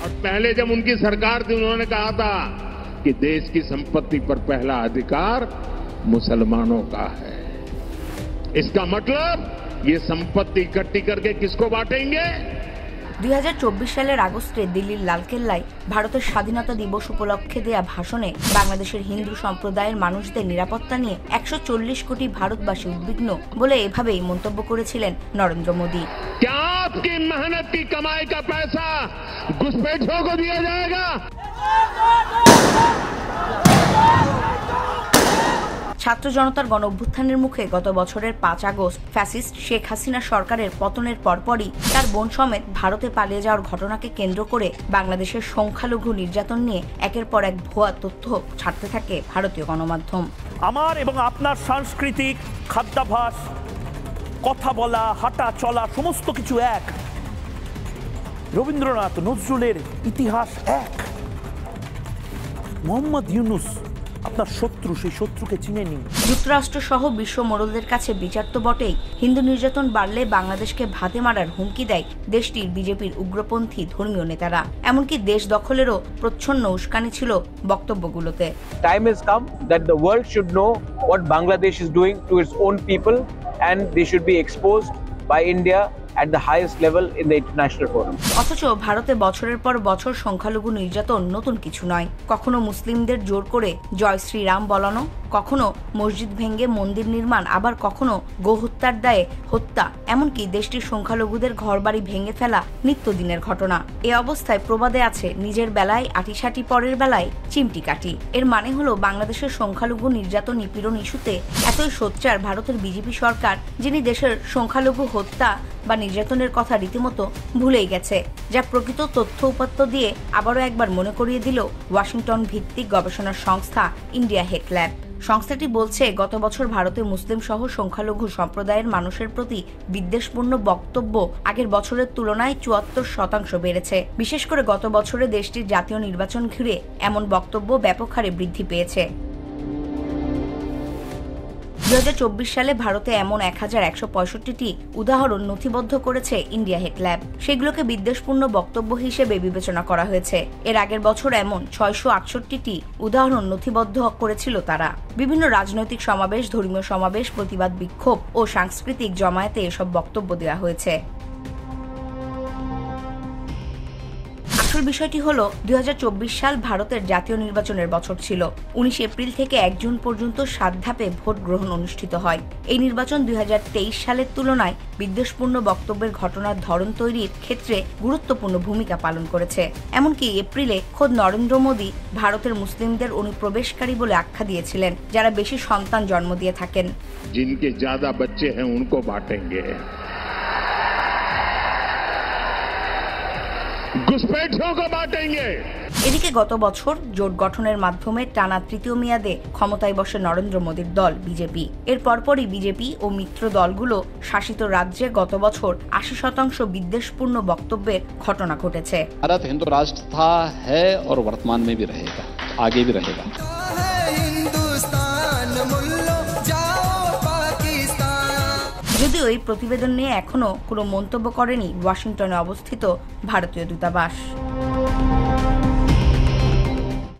और पहले जब उनकी सरकार थी उन्होंने कहा था कि देश की संपत्ति पर पहला अधिकार मुसलमानों का है। इसका मतलब ये संपत्ति इकट्ठी करके किसको बांटेंगे? 2024 সালের আগস্টে দিল্লির লালকেল্লায় ভারতের স্বাধীনতা দিবস উপলক্ষে দেয়া ভাষণে বাংলাদেশের হিন্দু সম্প্রদায়ের মানুষদের নিরাপত্তা নিয়ে 140 কোটি ভারতবাসী উদ্বিগ্ন বলে এভাবেই মন্তব্য করেছিলেন নরেন্দ্র মোদী। क्या आपकी मेहनत की कमाई का पैसा घुसपैठियों को दिया जाएगा? ছাত্র জনতার গণ অভ্যুত্থানের মুখে গত বছরের 5 আগস্ট ফ্যাসিস্ট শেখ হাসিনা সরকারের পতনের পরপরই তার বোন সমেত ভারতে পালিয়ে যাওয়ার ঘটনাকে কেন্দ্র করে বাংলাদেশের সংখ্যালঘু নির্যাতন নিয়ে একের পর এক ভুয়া তথ্য ছাড়তে থাকে ভারতীয় গণমাধ্যম। আমার এবং আপনার সাংস্কৃতিক খাদ্যাভ্যাস, কথা বলা, হাঁটা চলা সমস্ত কিছু এক। রবীন্দ্রনাথ নজরুলের ইতিহাস এক। মোহাম্মদ ইউনুস আপনার শত্রু, সেই শত্রুকে চিনে নিন। যুক্তরাষ্ট্র সহ বিশ্ব মোড়লদের কাছে বিচার তো বটেই, হিন্দু নির্যাতন বাড়লে বাংলাদেশকে ভাতে মারার হুমকি দেয় দেশটির বিজেপির উগ্রপন্থী ধর্মীয় নেতারা। এমনকি দেশ দখলেরও প্রচ্ছন্ন উস্কানি ছিল বক্তব্যগুলোতে। Time has come that the world should know what Bangladesh is doing to its own people and they should be exposed by India at the highest level in the international forum. অথচ ভারতে বছরের পর বছর সংখ্যালঘু নির্যাতন নতুন কিছু নয়। কখনো মুসলিমদের জোর করে জয় শ্রীরাম বলানো, কখনো মসজিদ ভেঙে মন্দির নির্মাণ, আবার কখনো গোহত্যার দায়ে হত্যা, এমনকি দেশটির সংখ্যালঘুদের ঘরবাড়ি ভেঙে ফেলা নিত্যদিনের ঘটনা। এ অবস্থায় প্রবাদে আছে, নিজের বেলায় আটিসাটি, পরের বেলায় চিমটি কাটি। এর মানে হলো বাংলাদেশের সংখ্যালঘু নির্যাতন নিপীড়ন ইস্যুতে এতই সোচ্চার ভারতের বিজেপি সরকার, যিনি দেশের সংখ্যালঘু হত্যা বা নির্যাতনের কথা রীতিমতো ভুলেই গেছে, যা প্রকৃত তথ্য উপাত্ত দিয়ে আবারও একবার মনে করিয়ে দিল ওয়াশিংটন ভিত্তিক গবেষণা সংস্থা ইন্ডিয়া হেট ল্যাব। সংস্থাটি বলছে, গত বছর ভারতে মুসলিম সহ সংখ্যালঘু সম্প্রদায়ের মানুষের প্রতি বিদ্বেষপূর্ণ বক্তব্য আগের বছরের তুলনায় 74% বেড়েছে। বিশেষ করে গত বছরে দেশটির জাতীয় নির্বাচন ঘিরে এমন বক্তব্য ব্যাপক হারে বৃদ্ধি পেয়েছে। 2024 সালে ভারতে এমন 1165টি উদাহরণ নথিবদ্ধ করেছে ইন্ডিয়া হেট ল্যাব। সেগুলোকে বিদ্বেষপূর্ণ বক্তব্য হিসেবে বিবেচনা করা হয়েছে। এর আগের বছর এমন 668টি উদাহরণ নথিবদ্ধ করেছিল তারা। বিভিন্ন রাজনৈতিক সমাবেশ, ধর্মীয় সমাবেশ, প্রতিবাদ বিক্ষোভ ও সাংস্কৃতিক জমায়েতে এসব বক্তব্য দেওয়া হয়েছে। আসল বিষয়টি হলো 2024 সাল ভারতের জাতীয় নির্বাচনের বছর ছিল। 19 এপ্রিল থেকে 1 জুন পর্যন্ত 7 ধাপে ভোট গ্রহণ অনুষ্ঠিত হয়। এই নির্বাচন 2023 সালের তুলনায় বিদ্বেষপূর্ণ বক্তব্যের ঘটনার ধরন তৈরির ক্ষেত্রে গুরুত্বপূর্ণ ভূমিকা পালন করেছে। এমনকি এপ্রিলে খোদ নরেন্দ্র মোদী ভারতের মুসলিমদের অনুপ্রবেশকারী বলে আখ্যা দিয়েছিলেন, যারা বেশি সন্তান জন্ম দিয়ে থাকেন। जिनके ज्यादा बच्चे हैं उनको बांटेंगे, घुसपैठियों को बांटेंगे। এদিকে গত বছর জোট গঠনের মাধ্যমে টানা তৃতীয় মেয়াদে ক্ষমতায় বসে নরেন্দ্র মোদীর দল বিজেপি। এর পরপরই বিজেপি ও মিত্র দলগুলো শাসিত রাজ্যে গত বছর 80% বিদ্বেষপূর্ণ বক্তব্যের ঘটনা ঘটেছে। भारत हिंदू राष्ट्र था, है और वर्तमान में भी रहेगा, आगे भी रहेगा। যদিও এই প্রতিবেদন নিয়ে এখনো কোনো মন্তব্য করেনি ওয়াশিংটনে অবস্থিত ভারতীয় দূতাবাস।